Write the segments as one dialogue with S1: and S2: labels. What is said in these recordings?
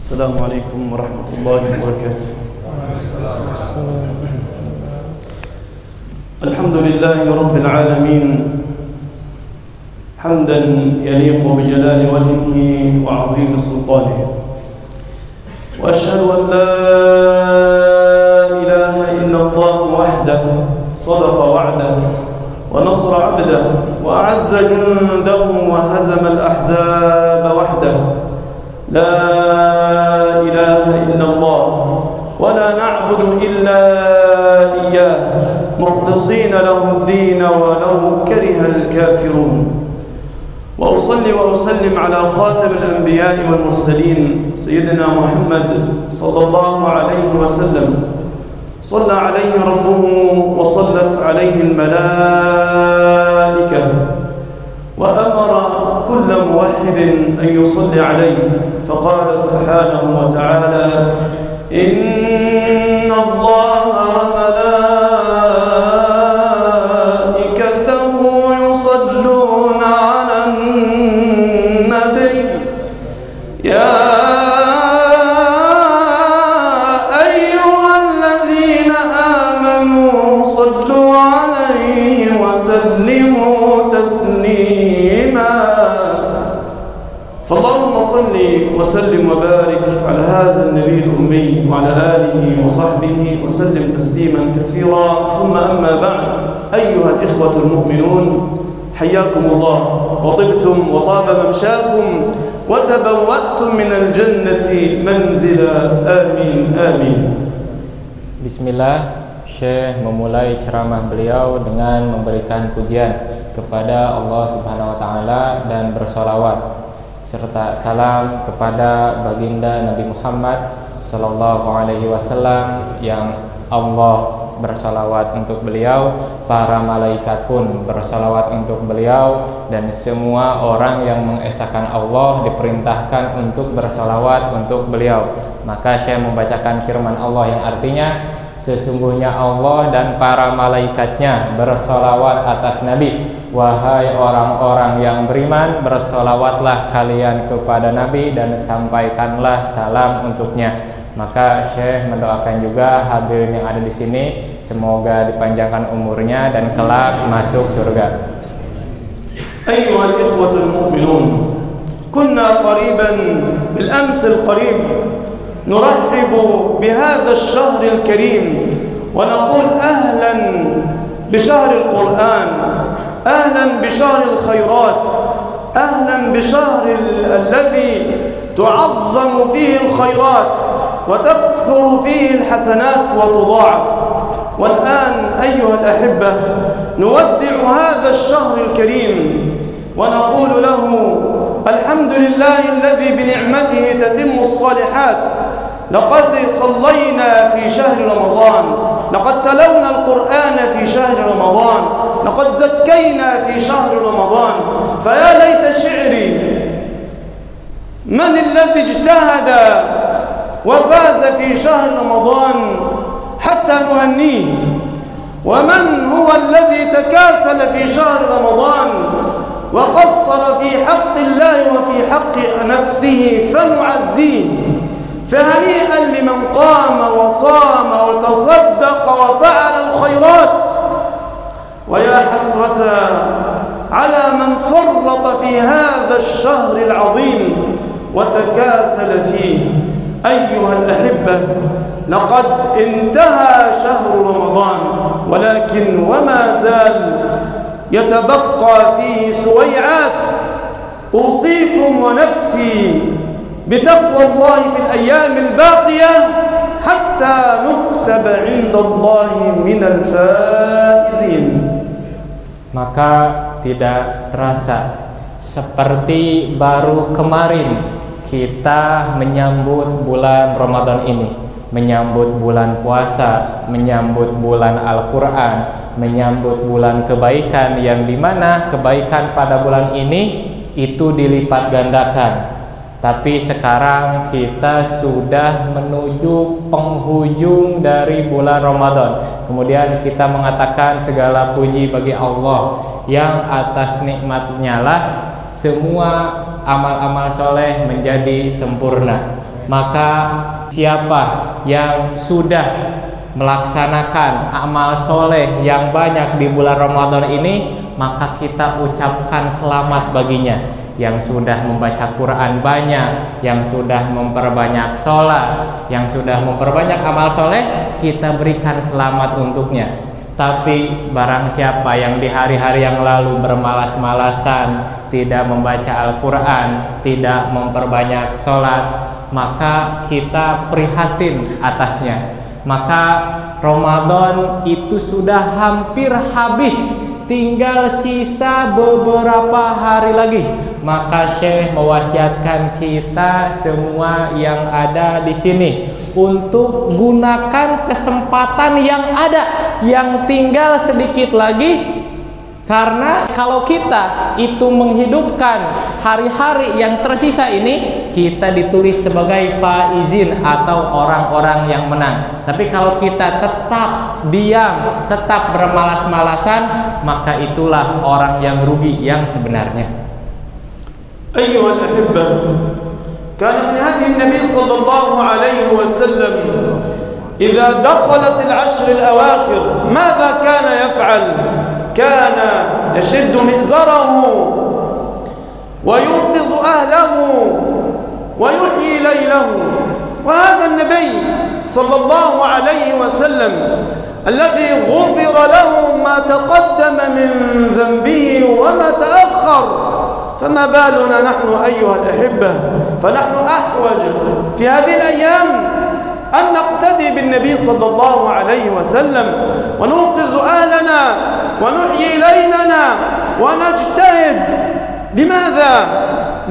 S1: السلام عليكم ورحمة الله وبركاته. الحمد لله رب العالمين حمدا يليق بجلال وجهه وعظيم سلطانه، وأشهد أن لا إله إلا الله وحده صدق وعده ونصر عبده وأعز جنده وهزم الأحزاب وحده. لا إله إلا الله ولا نعبد إلا إياه مخلصين له الدين ولو كره الكافرون. وأصلي وأسلم على خاتم الأنبياء والمرسلين سيدنا محمد صلى الله عليه وسلم، صلى عليه ربه وصلت عليه الملائكة، وأمر كل موحد أن يصلي عليه، فقال سبحانه وتعالى: إن الله وملائكته يصلون على النبي يا أيها الذين آمنوا صلوا عليه وسلموا تسليما. فاللهم صل وسلم وبارك على هذا النبي الأمي وعلى آله وصحبه وسلم تسليما كثيرا. ثم أما بعد، أيها الإخوة المؤمنون، حياكم الله وطبتم وطاب ممشاكم وتبوأتم من الجنة منزلا. آمين آمين.
S2: Bismillah. Syekh memulai ceramah beliau dengan memberikan pujian kepada Allah Subhanahu wa taala dan bersolawat serta salam kepada baginda Nabi Muhammad sallallahu alaihi wasallam yang Allah bersalawat untuk beliau, para malaikat pun bersalawat untuk beliau, dan semua orang yang mengesahkan Allah diperintahkan untuk bersalawat untuk beliau. Maka saya membacakan firman Allah yang artinya, sesungguhnya Allah dan para malaikatnya bersolawat atas Nabi. Wahai orang-orang yang beriman, bersolawatlah kalian kepada Nabi dan sampaikanlah salam untuknya. Maka Syekh mendoakan juga hadirin yang ada di sini, semoga dipanjangkan umurnya dan kelak masuk surga.
S1: Ayyuhal ikhwatul mu'minun, kunna qariban bil amsil qarib نرحب بهذا الشهر الكريم ونقول أهلا بشهر القرآن، أهلا بشهر الخيرات، أهلا بشهر الذي تعظم فيه الخيرات وتكثر فيه الحسنات وتضاعف. والآن أيها الأحبة نودع هذا الشهر الكريم ونقول له الحمد لله الذي بنعمته تتم الصالحات. لقد صلينا في شهر رمضان، لقد تلونا القرآن في شهر رمضان، لقد زكينا في شهر رمضان. فيا ليت شعري من الذي اجتهد وفاز في شهر رمضان حتى نهنيه، ومن هو الذي تكاسل في شهر رمضان وقصر في حق الله وفي حق نفسه فنعزيه. فهنيئا لمن قام وصام وتصدق وفعل الخيرات، ويا حسرة على من فرط في هذا الشهر العظيم وتكاسل فيه. أيها الأحبة، لقد انتهى شهر رمضان، ولكن وما زال يتبقى فيه سويعات. أوصيكم ونفسي بتقوى الله في الأيام الباقية حتى نكتب عند الله من الفائزين.
S2: Maka tidak terasa seperti baru kemarin kita menyambut bulan Ramadan ini, menyambut bulan puasa, menyambut bulan Al-Quran, menyambut bulan kebaikan, yang dimana kebaikan pada bulan ini itu dilipat gandakan. Tapi sekarang kita sudah menuju penghujung dari bulan Ramadan. Kemudian kita mengatakan segala puji bagi Allah yang atas nikmatnya lah semua amal-amal soleh menjadi sempurna. Maka siapa yang sudah melaksanakan amal soleh yang banyak di bulan Ramadan ini, maka kita ucapkan selamat baginya. Yang sudah membaca Quran banyak, yang sudah memperbanyak sholat, yang sudah memperbanyak amal soleh, kita berikan selamat untuknya. Tapi barang siapa yang di hari-hari yang lalu bermalas-malasan, tidak membaca Al-Quran, tidak memperbanyak sholat, maka kita prihatin atasnya. Maka Ramadan itu sudah hampir habis, tinggal sisa beberapa hari lagi. Maka Syekh mewasiatkan kita semua yang ada di sini untuk gunakan kesempatan yang ada, yang tinggal sedikit lagi. Karena kalau kita itu menghidupkan hari-hari yang tersisa ini, kita ditulis sebagai faizin atau orang-orang yang menang. Tapi kalau kita tetap diam, tetap bermalas-malasan, maka itulah orang yang rugi yang sebenarnya.
S1: أيها الأحبة، كان من هدي النبي صلى الله عليه وسلم إذا دخلت العشر الأواخر ماذا كان يفعل؟ كان يشد مئزره ويوقظ أهله ويحيي ليله. وهذا النبي صلى الله عليه وسلم الذي غفر له ما تقدم من ذنبه وما تأخر، فما بالنا نحن أيها الأحبة؟ فنحن أحوج في هذه الأيام أن نقتدي بالنبي صلى الله عليه وسلم ونوقظ أهلنا ونحيي ليلنا ونجتهد.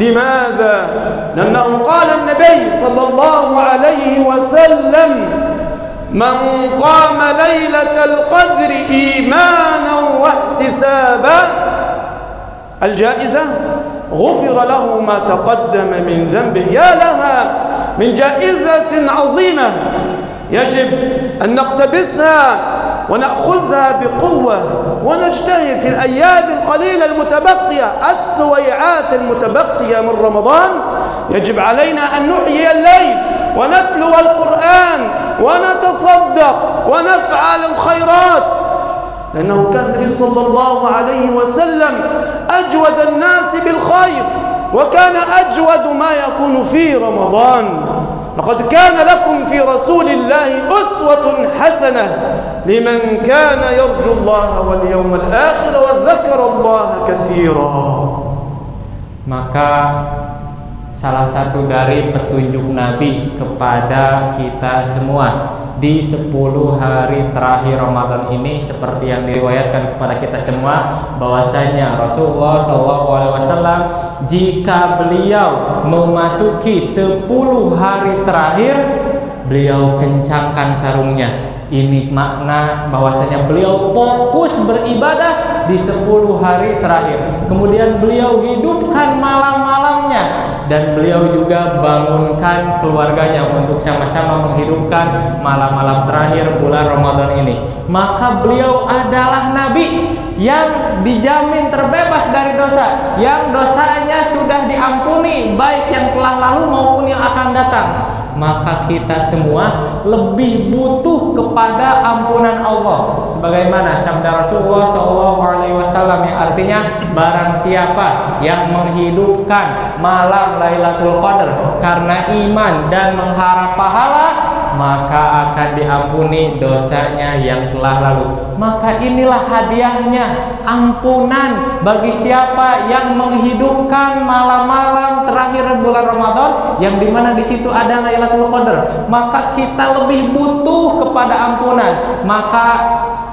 S1: لماذا؟ لأنه قال النبي صلى الله عليه وسلم: من قام ليلة القدر إيمانا واحتسابا الجائزة غفر له ما تقدم من ذنبه. يا لها من جائزة عظيمة يجب أن نقتبسها ونأخذها بقوة ونجتهد في الأيام القليلة المتبقية، السويعات المتبقية من رمضان. يجب علينا أن نحيي الليل ونتلو القرآن ونتصدق ونفعل الخيرات، لأنه كان النبي صلى الله عليه وسلم أجود الناس بالخير، وكان أجود ما يكون في رمضان. لقد كان لكم في رسول الله أسوة حسنة لمن كان يرجو الله واليوم الآخر وذكر الله كثيرا.
S2: Maka salah satu dari petunjuk Nabi kepada kita semua di 10 hari terakhir Ramadan ini, seperti yang diriwayatkan kepada kita semua, bahwasanya Rasulullah SAW jika beliau memasuki 10 hari terakhir, beliau kencangkan sarungnya. Ini makna bahwasanya beliau fokus beribadah di 10 hari terakhir. Kemudian beliau hidupkan malam-malamnya, dan beliau juga bangunkan keluarganya untuk sama-sama menghidupkan malam-malam terakhir bulan Ramadan ini. Maka beliau adalah Nabi yang dijamin terbebas dari dosa, yang dosanya sudah diampuni, baik yang telah lalu maupun yang akan datang. Maka kita semua lebih butuh kepada ampunan Allah, sebagaimana sabda Rasulullah SAW yang artinya, barang siapa yang menghidupkan malam Lailatul Qadar karena iman dan mengharap pahala, maka akan diampuni dosanya yang telah lalu. Maka inilah hadiahnya, ampunan bagi siapa yang menghidupkan malam-malam terakhir bulan Ramadan, yang dimana di situ ada Lailatul Qadar. Maka kita lebih butuh kepada ampunan. Maka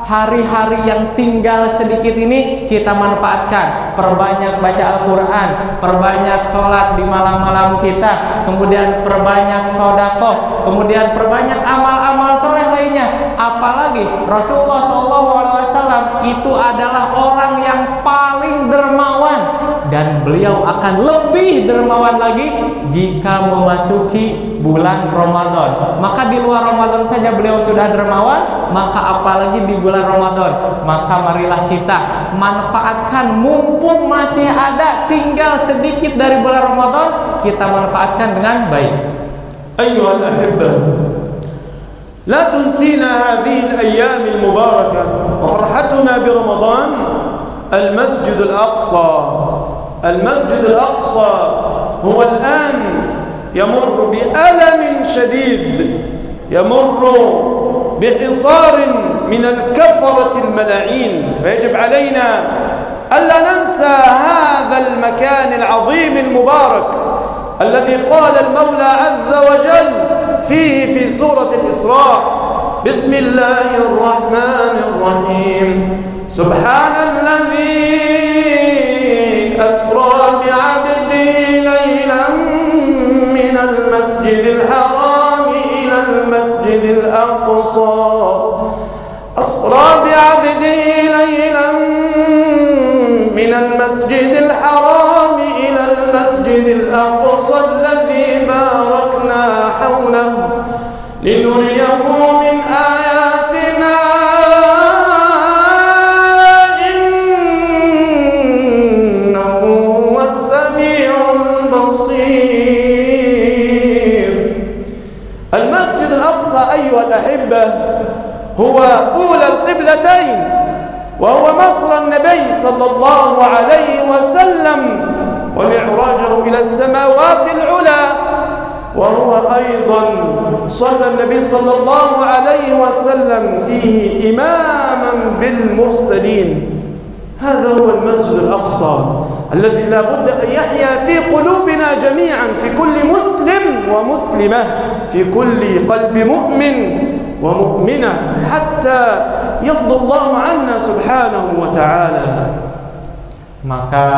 S2: hari-hari yang tinggal sedikit ini kita manfaatkan, perbanyak baca Al-Quran, perbanyak sholat di malam-malam kita, kemudian perbanyak sodako, kemudian perbanyak amal-amal soleh lainnya. Apalagi Rasulullah SAW itu adalah orang yang paling dermawan, dan beliau akan lebih dermawan lagi jika memasuki bulan Ramadan. Maka di luar Ramadan saja beliau sudah dermawan, maka apalagi di bulan Ramadan. Maka marilah kita manfaatkan, mumpung masih ada tinggal sedikit dari bulan Ramadan, kita manfaatkan dengan baik.
S1: أيها الأحبة، لا تنسينا هذه الأيام المباركة وفرحتنا برمضان المسجد الأقصى. المسجد الأقصى هو الآن يمر بألم شديد، يمر بحصار من الكفرة الملاعين، فيجب علينا ألا ننسى هذا المكان العظيم المبارك الذي قال المولى عز وجل فيه في سورة الإسراء: بسم الله الرحمن الرحيم، سبحان الذي أسرى بعبده ليلا من المسجد الحرام إلى المسجد الأقصى، أسرى بعبده ليلا من المسجد الحرام إلى المسجد الأقصى الذي باركنا حوله لنريه من آياتنا إنه هو السميع البصير. المسجد الأقصى أيها الأحبة هو أولى القبلتين، وهو مصر النبي صلى الله عليه وسلم ومعراجه إلى السماوات العلى، وهو أيضا صلى النبي صلى الله عليه وسلم فيه إماما بالمرسلين. هذا هو المسجد الأقصى الذي لا بد أن يحيا في قلوبنا جميعا، في كل مسلم ومسلمة، في كل قلب مؤمن ومؤمنة، حتى يرضى الله عنا سبحانه وتعالى.
S2: Maka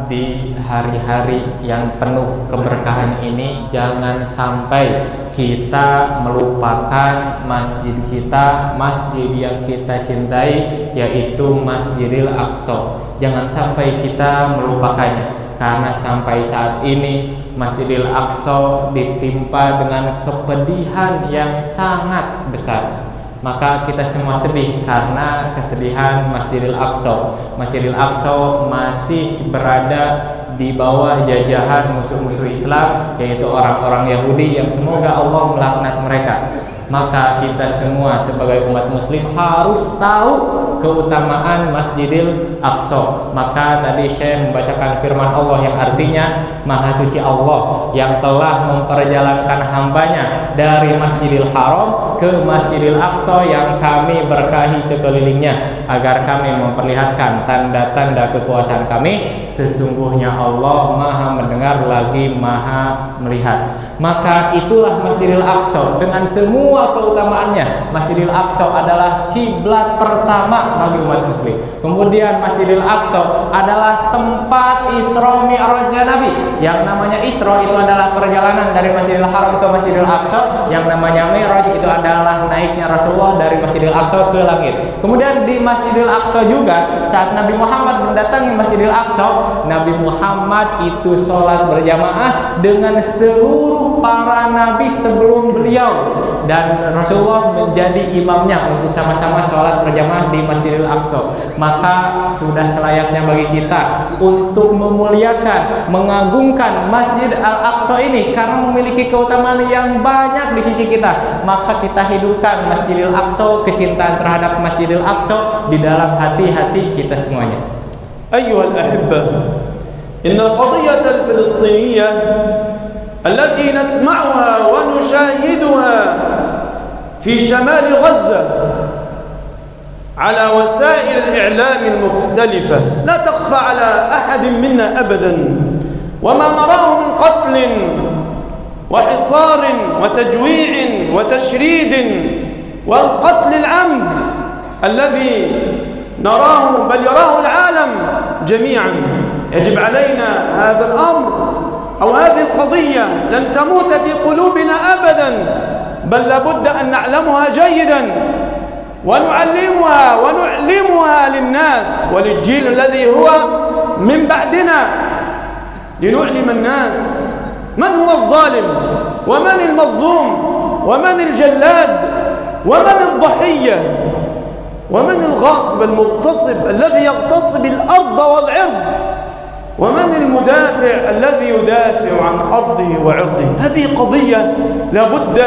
S2: di hari-hari yang penuh keberkahan ini jangan sampai kita melupakan masjid kita, masjid yang kita cintai, yaitu Masjidil Aqsa. Jangan sampai kita melupakannya, karena sampai saat ini Masjidil Aqsa ditimpa dengan kepedihan yang sangat besar. Maka kita semua sedih karena kesedihan Masjidil Aqsa. Masjidil Aqsa masih berada di bawah jajahan musuh-musuh Islam, yaitu orang-orang Yahudi yang semoga Allah melaknat mereka. Maka kita semua sebagai umat muslim harus tahu keutamaan Masjidil Aqsa. Maka tadi Syekh membacakan firman Allah yang artinya Maha Suci Allah yang telah memperjalankan hambanya dari Masjidil Haram ke Masjidil Aqsa yang kami berkahi sekelilingnya, agar kami memperlihatkan tanda-tanda kekuasaan kami. Sesungguhnya Allah Maha mendengar lagi Maha melihat. Maka itulah Masjidil Aqsa dengan semua keutamaannya. Masjidil Aqsa adalah kiblat pertama bagi umat muslim. Kemudian Masjidil Aqsa adalah tempat Isra Mi'rajnya Nabi. Yang namanya Isra itu adalah perjalanan dari Masjidil Haram ke Masjidil Aqsa. Yang namanya Mi'raj itu adalah naiknya Rasulullah dari Masjidil Aqsa ke langit. Kemudian di Masjidil Aqsa juga saat Nabi Muhammad mendatangi Masjidil Aqsa, Nabi Muhammad itu sholat berjamaah dengan seluruh para nabi sebelum beliau, dan Rasulullah menjadi imamnya untuk sama-sama sholat berjamaah di Masjidil Aqsa. Maka sudah selayaknya bagi kita untuk memuliakan, mengagungkan Masjid Al-Aqsa ini karena memiliki keutamaan yang banyak di sisi kita. Maka kita hidupkan Masjidil Aqsa, kecintaan terhadap Masjidil Aqsa di dalam hati-hati kita semuanya.
S1: أيها الأحبة، إن القضية الفلسطينية التي نسمعها ونشاهدها في شمال غزة على وسائل الإعلام المختلفة لا تخفى على أحد منا أبدا، وما نراه من قتل وحصار وتجويع وتشريد والقتل العمد الذي نراه بل يراه العالم جميعا، يجب علينا هذا الأمر أو هذه القضية لن تموت في قلوبنا أبدا، بل لابد أن نعلمها جيدا ونعلمها ونعلمها للناس وللجيل الذي هو من بعدنا، لنعلم الناس من هو الظالم ومن المظلوم ومن الجلاد ومن الضحية ومن الغاصب المغتصب الذي يغتصب الأرض والعرض ومن المدافع الذي يدافع عن أرضه وعرضه؟ هذه قضية لابد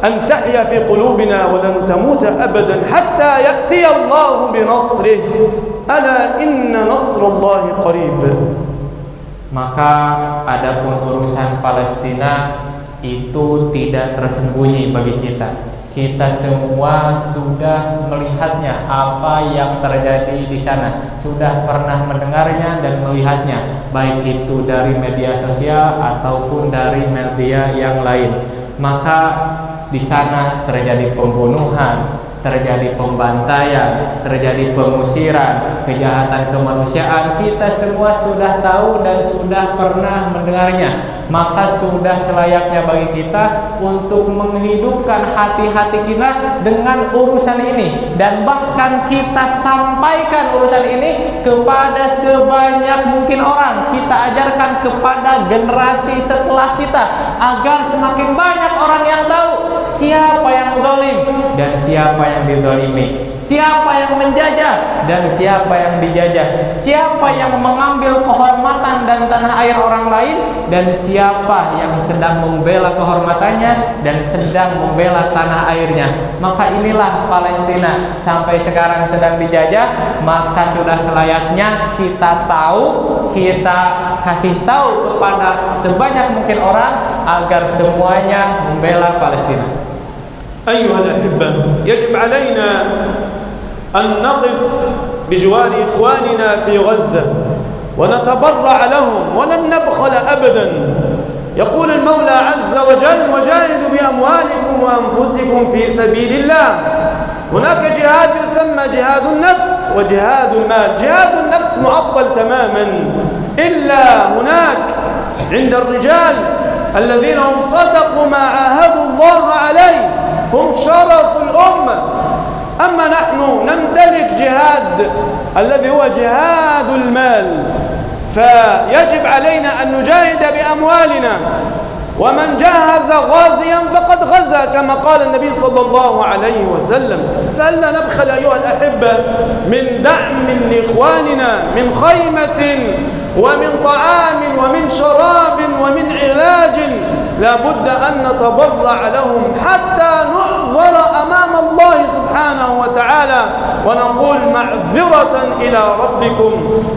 S1: أن تحيا في قلوبنا ولن تموت أبدا حتى يأتي الله بنصره. ألا إن نصر الله قريب.
S2: Maka adapun urusan Palestina itu tidak tersembunyi bagi kita. Kita semua sudah melihatnya, apa yang terjadi di sana, sudah pernah mendengarnya dan melihatnya, baik itu dari media sosial ataupun dari media yang lain. Maka di sana terjadi pembunuhan, terjadi pembantaian, terjadi pengusiran, kejahatan kemanusiaan. Kita semua sudah tahu dan sudah pernah mendengarnya. Maka sudah selayaknya bagi kita untuk menghidupkan hati-hati kita dengan urusan ini, dan bahkan kita sampaikan urusan ini kepada sebanyak mungkin orang. Kita ajarkan kepada generasi setelah kita agar semakin banyak orang yang tahu siapa yang zalim dan siapa yang dizalimi, siapa yang menjajah dan siapa yang dijajah, siapa yang mengambil kehormatan dan tanah air orang lain, dan siapa yang sedang membela kehormatannya dan sedang membela tanah airnya. Maka inilah Palestina sampai sekarang sedang dijajah. Maka sudah selayaknya kita tahu, kita kasih tahu kepada sebanyak mungkin orang agar semuanya membela Palestina.
S1: أيها الأحبة، يجب علينا أن نقف بجوار إخواننا في غزة ونتبرع لهم ولن نبخل أبدا. يقول المولى عز وجل: وجاهدوا بأموالكم وأنفسكم في سبيل الله. هناك جهاد يسمى جهاد النفس وجهاد المال. جهاد النفس معطل تماما، إلا هناك عند الرجال الذين هم صدقوا ما عاهدوا الله عليه، هم شرف الأمة. أما نحن نمتلك جهاد الذي هو جهاد المال، فيجب علينا أن نجاهد بأموالنا. ومن جهز غازيا فقد غزا كما قال النبي صلى الله عليه وسلم. فألا نبخل أيها الأحبة من دعم لإخواننا، من خيمة ومن طعام ومن شراب ومن علاج. لا بد أن نتبرع لهم حتى نعذر أمام الله سبحانه وتعالى ونقول معذرة إلى ربكم.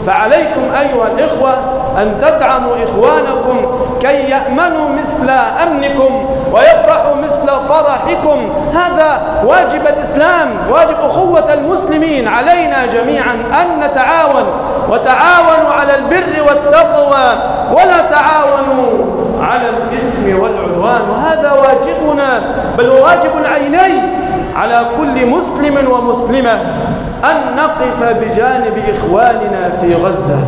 S1: فعليكم أيها الإخوة أن تدعموا إخوانكم كي يأمنوا مثل أمنكم ويفرحوا مثل فرحكم. هذا واجب الإسلام، واجب أخوة المسلمين. علينا جميعا أن نتعاون، وتعاونوا على البر والتقوى ولا تعاونوا على الإثم والعدوان. وهذا واجبنا، بل واجب عيني على كل مسلم ومسلمة أن نقف بجانب إخواننا في غزة.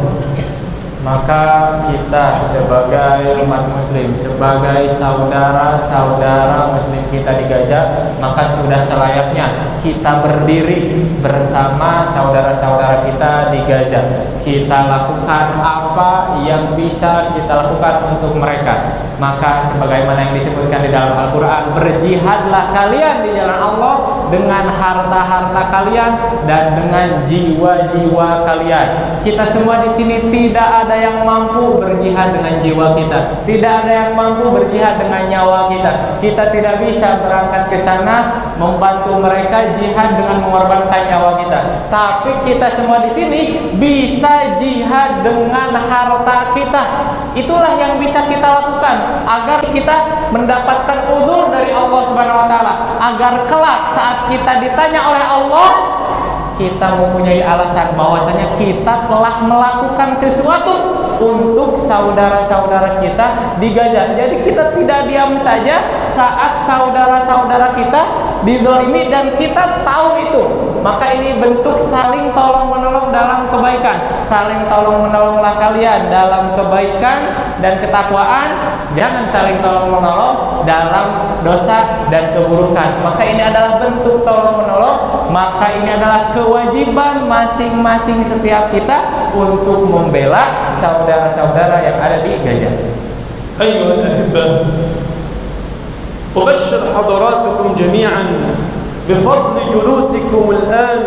S2: Maka kita sebagai umat muslim, sebagai saudara-saudara muslim kita di Gaza, maka sudah selayaknya kita berdiri bersama saudara-saudara kita di Gaza. Kita lakukan apa yang bisa kita lakukan untuk mereka. Maka sebagaimana yang disebutkan di dalam Al-Quran, berjihadlah kalian di jalan Allah dengan harta-harta kalian dan dengan jiwa-jiwa kalian. Kita semua di sini tidak ada yang mampu berjihad dengan jiwa kita, tidak ada yang mampu berjihad dengan nyawa kita. Kita tidak bisa berangkat ke sana membantu mereka jihad dengan mengorbankan nyawa kita. Tapi kita semua di sini bisa jihad dengan harta kita. Itulah yang bisa kita lakukan agar kita mendapatkan udzur dari Allah Subhanahu wa taala, agar kelak saat kita ditanya oleh Allah, kita mempunyai alasan bahwasanya kita telah melakukan sesuatu untuk saudara-saudara kita di Gaza. Jadi kita tidak diam saja saat saudara-saudara kita dizalimi dan kita tahu itu. Maka ini bentuk saling tolong-menolong dalam kebaikan. Saling tolong-menolonglah kalian dalam kebaikan dan ketakwaan. Jangan saling tolong-menolong dalam dosa dan keburukan. Maka ini adalah bentuk tolong-menolong. Maka ini adalah kewajiban masing-masing setiap kita untuk membela saudara-saudara yang ada di Gaza.
S1: أيها الأحبة، أبشر حضراتكم جميعا بفضل جلوسكم الآن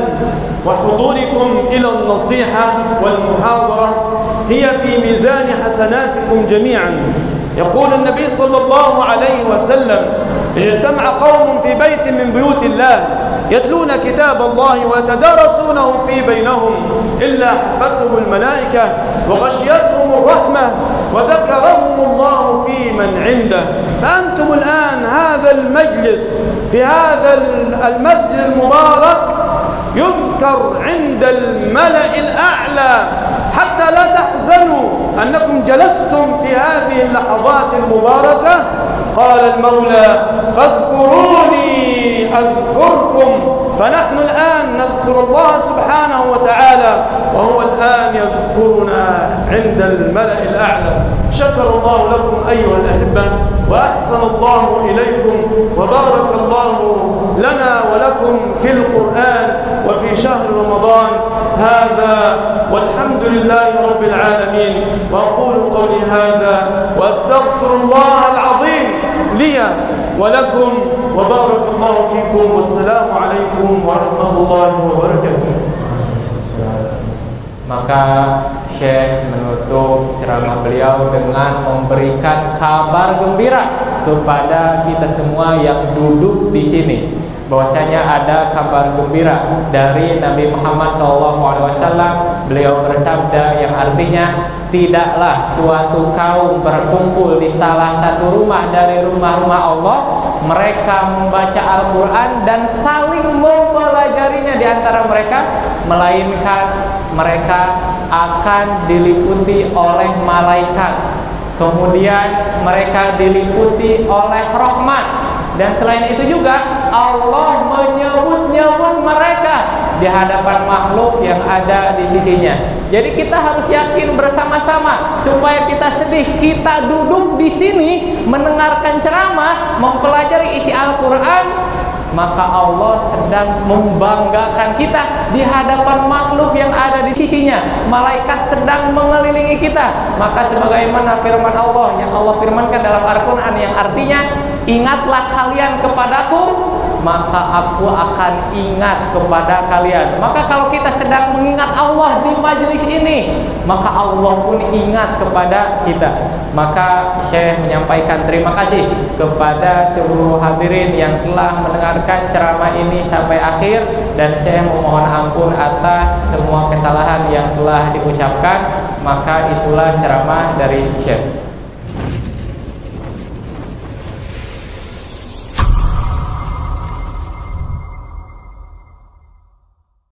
S1: وحضوركم إلى النصيحة والمحاضرة هي في ميزان حسناتكم جميعا. يقول النبي صلى الله عليه وسلم: اجتمع قوم في بيت من بيوت الله يتلون كتاب الله ويتدارسونه في بينهم إلا حفتهم الملائكة وغشيتهم الرحمة وذكرهم الله في من عنده. فأنتم الآن هذا المجلس في هذا المسجد المبارك يذكر عند الملأ الأعلى، حتى لا تحزنوا أنكم جلستم في هذه اللحظات المباركة. قال المولى: فاذكروني أذكركم. فنحن الآن نذكر الله سبحانه وتعالى وهو الآن يذكرنا عند الملأ الأعلى. شكر الله لكم أيها الأحبة، وأحسن الله إليكم، وبارك الله لنا ولكم في القرآن وفي شهر رمضان هذا، والحمد لله رب العالمين. وأقول قولي هذا وأستغفر الله العظيم لي ولكم، وبارك الله فيكم، والسلام عليكم ورحمة الله وبركاته.
S2: Maka Syekh menutup ceramah beliau dengan memberikan kabar gembira kepada kita semua yang duduk di sini, bahwasanya ada kabar gembira dari Nabi Muhammad SAW. Beliau bersabda yang artinya, tidaklah suatu kaum berkumpul di salah satu rumah dari rumah-rumah Allah, mereka membaca Al-Quran dan saling mempelajarinya di antara mereka, melainkan mereka akan diliputi oleh malaikat, kemudian mereka diliputi oleh rahmat, dan selain itu juga Allah menyebut-nyebut mereka di hadapan makhluk yang ada di sisinya. Jadi kita harus yakin bersama-sama supaya kita sedih, kita duduk di sini mendengarkan ceramah, mempelajari isi Al-Quran, maka Allah sedang membanggakan kita di hadapan makhluk yang ada di sisinya. Malaikat sedang mengelilingi kita. Maka sebagaimana firman Allah yang Allah firmankan dalam Al-Quran yang artinya, ingatlah kalian kepadaku, maka aku akan ingat kepada kalian. Maka kalau kita sedang mengingat Allah di majelis ini, maka Allah pun ingat kepada kita. Maka Syekh menyampaikan terima kasih kepada seluruh hadirin yang telah mendengarkan ceramah ini sampai akhir, dan Syekh memohon ampun atas semua kesalahan yang telah diucapkan. Maka itulah ceramah dari Syekh.